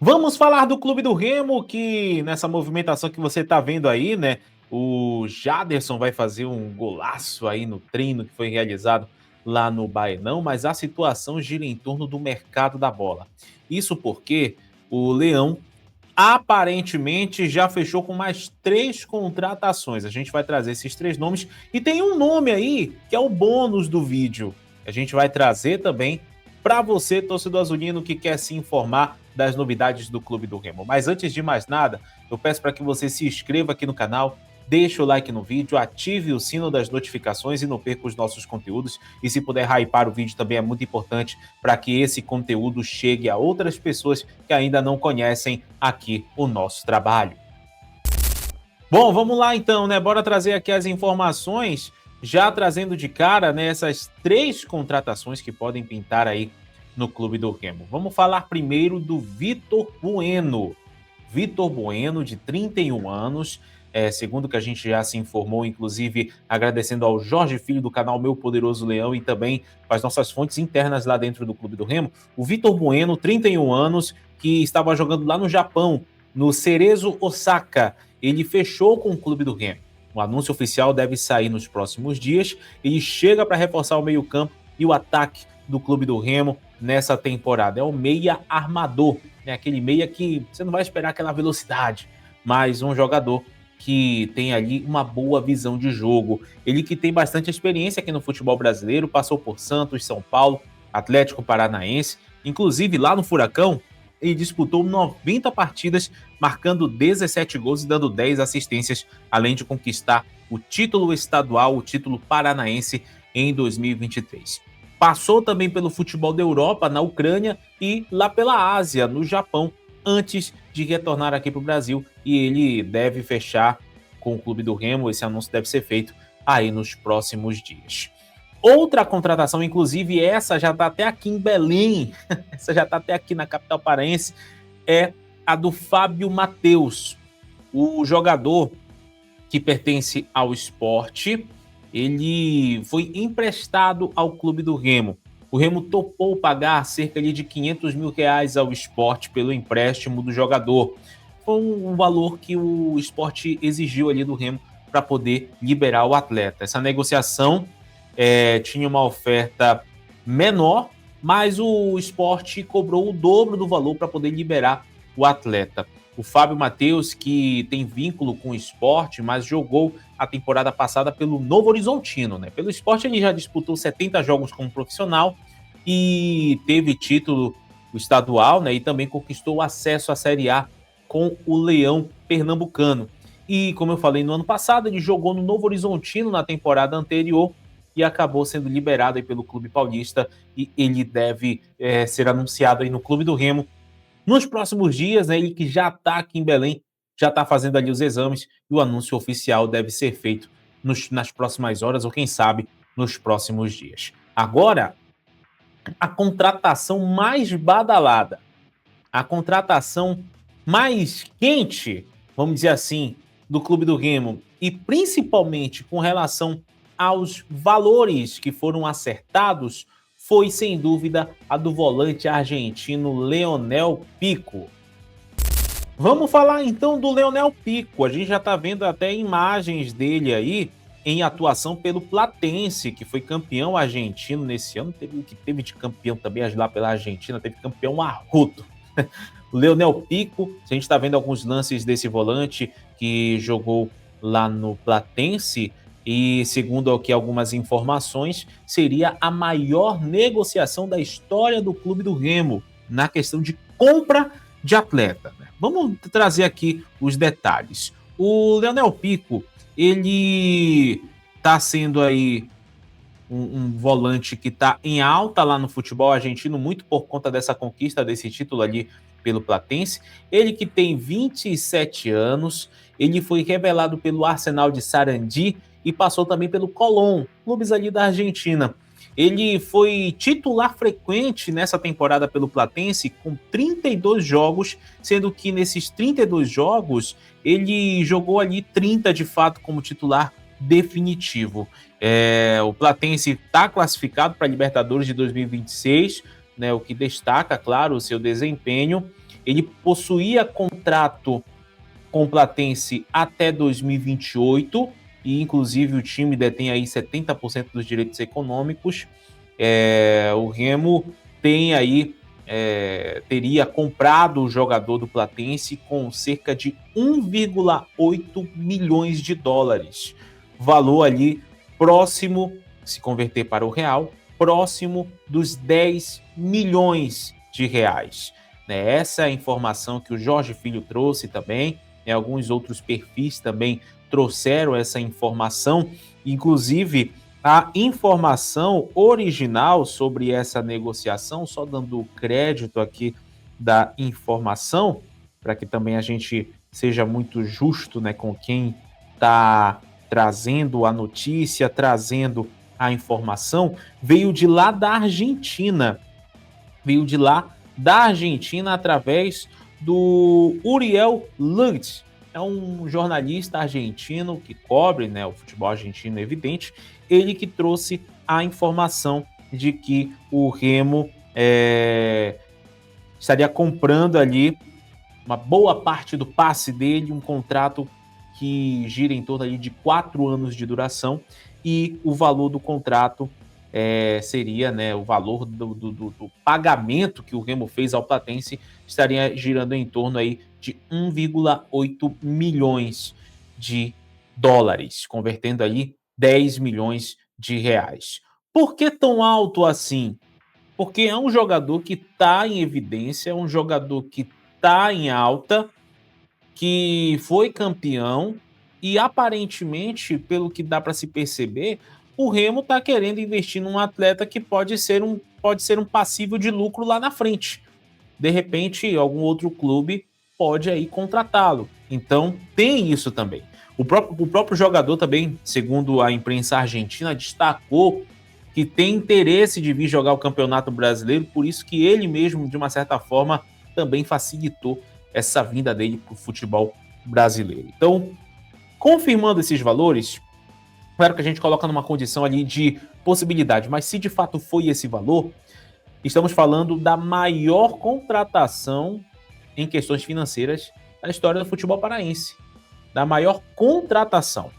Vamos falar do Clube do Remo, que nessa movimentação que você está vendo aí, né? O Jaderson vai fazer um golaço aí no treino que foi realizado lá no Baenão, mas a situação gira em torno do mercado da bola. Isso porque o Leão aparentemente já fechou com mais 3 contratações. A gente vai trazer esses 3 nomes e tem um nome aí que é o bônus do vídeo. A gente vai trazer também para você, torcedor azulino, que quer se informar das novidades do Clube do Remo. Mas antes de mais nada, eu peço para que você se inscreva aqui no canal, deixe o like no vídeo, ative o sino das notificações e não perca os nossos conteúdos. E se puder hypar o vídeo também é muito importante para que esse conteúdo chegue a outras pessoas que ainda não conhecem aqui o nosso trabalho. Bom, vamos lá então, né? Bora trazer aqui as informações, já trazendo de cara, né, essas 3 contratações que podem pintar aí no Clube do Remo. Vamos falar primeiro do Vitor Bueno. Vitor Bueno, de 31 anos, segundo que a gente já se informou, inclusive agradecendo ao Jorge Filho do canal Meu Poderoso Leão e também as nossas fontes internas lá dentro do Clube do Remo. O Vitor Bueno, 31 anos, que estava jogando lá no Japão, no Cerezo Osaka. Ele fechou com o Clube do Remo. O anúncio oficial deve sair nos próximos dias. Ele chega para reforçar o meio-campo e o ataque do Clube do Remo nessa temporada. É o meia armador, né? Aquele meia que você não vai esperar aquela velocidade, mas um jogador que tem ali uma boa visão de jogo. Ele que tem bastante experiência aqui no futebol brasileiro, passou por Santos, São Paulo, Atlético Paranaense, inclusive lá no Furacão, ele disputou 90 partidas, marcando 17 gols e dando 10 assistências, além de conquistar o título estadual, o título paranaense em 2023. Passou também pelo futebol da Europa, na Ucrânia e lá pela Ásia, no Japão, antes de retornar aqui para o Brasil. E ele deve fechar com o Clube do Remo, esse anúncio deve ser feito aí nos próximos dias. Outra contratação, inclusive essa já está até aqui em Belém, essa já está até aqui na capital paraense, é a do Fábio Matheus, o jogador que pertence ao Sport. Ele foi emprestado ao Clube do Remo. O Remo topou pagar cerca de R$ 500 mil ao Sport pelo empréstimo do jogador. Foi um valor que o Sport exigiu ali do Remo para poder liberar o atleta. Essa negociação tinha uma oferta menor, mas o Sport cobrou o dobro do valor para poder liberar o atleta. O Fábio Matheus, que tem vínculo com o Sport, mas jogou a temporada passada pelo Novo Horizontino, né? Pelo Sport ele já disputou 70 jogos como profissional e teve título estadual, né? E também conquistou acesso à Série A com o Leão Pernambucano. E, como eu falei, no ano passado ele jogou no Novo Horizontino na temporada anterior e acabou sendo liberado aí pelo Clube Paulista e ele deve ser anunciado aí no Clube do Remo nos próximos dias, né? Ele que já está aqui em Belém, já está fazendo ali os exames e o anúncio oficial deve ser feito nas próximas horas ou quem sabe nos próximos dias. Agora, a contratação mais badalada, a contratação mais quente, vamos dizer assim, do Clube do Remo e principalmente com relação aos valores que foram acertados, foi sem dúvida a do volante argentino Leonel Pico. Vamos falar então do Leonel Pico. A gente já está vendo até imagens dele aí em atuação pelo Platense, que foi campeão argentino nesse ano. Teve o que teve de campeão também lá pela Argentina, teve campeão arroto. O Leonel Pico, a gente está vendo alguns lances desse volante que jogou lá no Platense e, segundo aqui algumas informações, seria a maior negociação da história do Clube do Remo na questão de compra de atleta. Né? Vamos trazer aqui os detalhes. O Leonel Pico, ele está sendo aí um volante que está em alta lá no futebol argentino, muito por conta dessa conquista desse título ali pelo Platense. Ele que tem 27 anos, ele foi revelado pelo Arsenal de Sarandi e passou também pelo Colón, clubes ali da Argentina. Ele foi titular frequente nessa temporada pelo Platense com 32 jogos, sendo que nesses 32 jogos ele jogou ali 30 de fato como titular definitivo. O Platense está classificado para a Libertadores de 2026, né, o que destaca, claro, o seu desempenho. Ele possuía contrato com o Platense até 2028, e inclusive o time detém aí 70% dos direitos econômicos. O Remo tem aí, teria comprado o jogador do Platense com cerca de 1,8 milhões de dólares. Valor ali próximo, se converter para o real, próximo dos 10 milhões de reais. Essa é a informação que o Jorge Filho trouxe também. Alguns outros perfis também trouxeram essa informação, inclusive a informação original sobre essa negociação, só dando crédito aqui da informação, para que também a gente seja muito justo, né, com quem está trazendo a notícia, trazendo a informação, veio de lá da Argentina. Veio de lá da Argentina através do Uriel Lutz. É um jornalista argentino que cobre, né, o futebol argentino, evidente. Ele que trouxe a informação de que o Remo estaria comprando ali uma boa parte do passe dele, um contrato que gira em torno ali de 4 anos de duração, e o valor do contrato seria, né, o valor do pagamento que o Remo fez ao Platense estaria girando em torno aí de 1,8 milhões de dólares, convertendo aí 10 milhões de reais. Por que tão alto assim? Porque é um jogador que está em evidência, é um jogador que está em alta, que foi campeão, e aparentemente, pelo que dá para se perceber, o Remo está querendo investir num atleta que pode ser um passível de lucro lá na frente. De repente, algum outro clube pode aí contratá-lo. Então, tem isso também. O próprio jogador também, segundo a imprensa argentina, destacou que tem interesse de vir jogar o Campeonato Brasileiro, por isso que ele mesmo, de uma certa forma, também facilitou essa vinda dele para o futebol brasileiro. Então, confirmando esses valores, claro que a gente coloca numa condição ali de possibilidade, mas se de fato foi esse valor, estamos falando da maior contratação em questões financeiras da história do futebol paraense. Da maior contratação.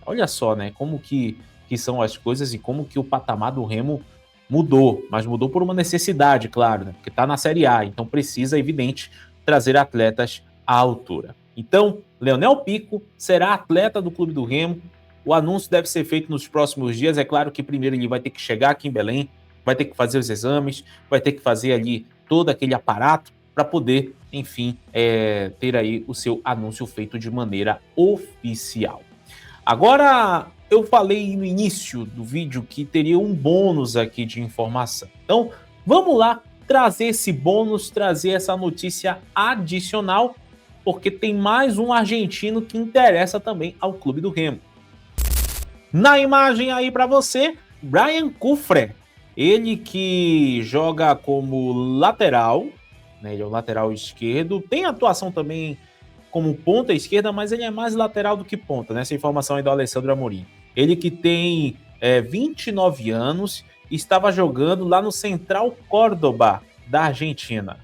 Olha só, né, como que são as coisas e como que o patamar do Remo mudou, mas mudou por uma necessidade, claro, né, porque está na Série A, então precisa, evidente, trazer atletas à altura. Então, Leonel Pico será atleta do Clube do Remo. O anúncio deve ser feito nos próximos dias. É claro que primeiro ele vai ter que chegar aqui em Belém, vai ter que fazer os exames, vai ter que fazer ali todo aquele aparato para poder, enfim, ter aí o seu anúncio feito de maneira oficial. Agora, eu falei no início do vídeo que teria um bônus aqui de informação. Então, vamos lá trazer esse bônus, trazer essa notícia adicional, porque tem mais um argentino que interessa também ao Clube do Remo. Na imagem aí para você, Brian Cufré. Ele que joga como lateral, né, ele é o lateral esquerdo, tem atuação também como ponta esquerda, mas ele é mais lateral do que ponta, né? Essa informação aí do Alessandro Amorim. Ele que tem 29 anos, estava jogando lá no Central Córdoba, da Argentina.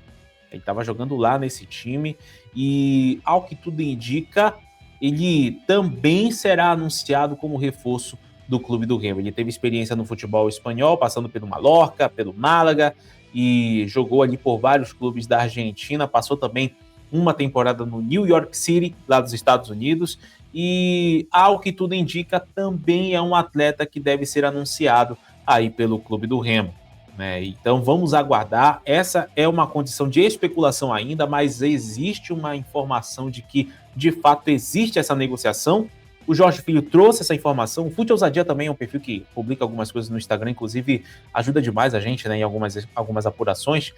Ele estava jogando lá nesse time e, ao que tudo indica, ele também será anunciado como reforço do Clube do Remo. Ele teve experiência no futebol espanhol, passando pelo Mallorca, pelo Málaga, e jogou ali por vários clubes da Argentina, passou também uma temporada no New York City, lá dos Estados Unidos, e, ao que tudo indica, também é um atleta que deve ser anunciado aí pelo Clube do Remo, né? Então vamos aguardar. Essa é uma condição de especulação ainda, mas existe uma informação de que de fato existe essa negociação. O Jorge Filho trouxe essa informação. O Fute Ousadia também é um perfil que publica algumas coisas no Instagram, inclusive ajuda demais a gente, né, em algumas apurações.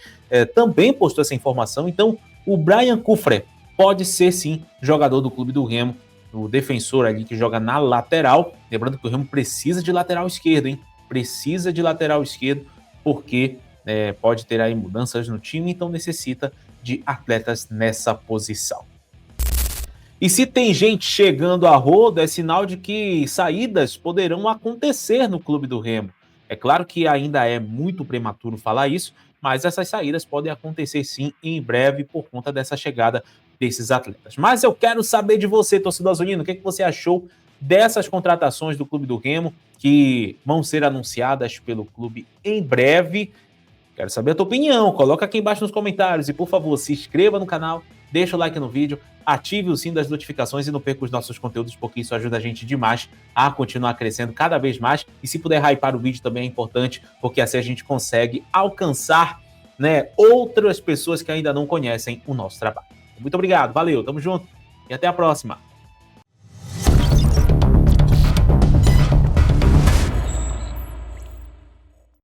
Também postou essa informação. Então, o Brian Cufré pode ser, sim, jogador do Clube do Remo, o defensor ali que joga na lateral. Lembrando que o Remo precisa de lateral esquerdo, hein? Precisa de lateral esquerdo, porque pode ter aí mudanças no time, então necessita de atletas nessa posição. E se tem gente chegando a rodo, é sinal de que saídas poderão acontecer no Clube do Remo. É claro que ainda é muito prematuro falar isso, mas essas saídas podem acontecer sim em breve por conta dessa chegada desses atletas. Mas eu quero saber de você, torcedor azulino, o que você achou dessas contratações do Clube do Remo, que vão ser anunciadas pelo clube em breve. Quero saber a tua opinião, coloca aqui embaixo nos comentários e, por favor, se inscreva no canal, deixa o like no vídeo, ative o sininho das notificações e não perca os nossos conteúdos, porque isso ajuda a gente demais a continuar crescendo cada vez mais. E se puder hypar o vídeo também é importante, porque assim a gente consegue alcançar, né, outras pessoas que ainda não conhecem o nosso trabalho. Muito obrigado, valeu, tamo junto e até a próxima.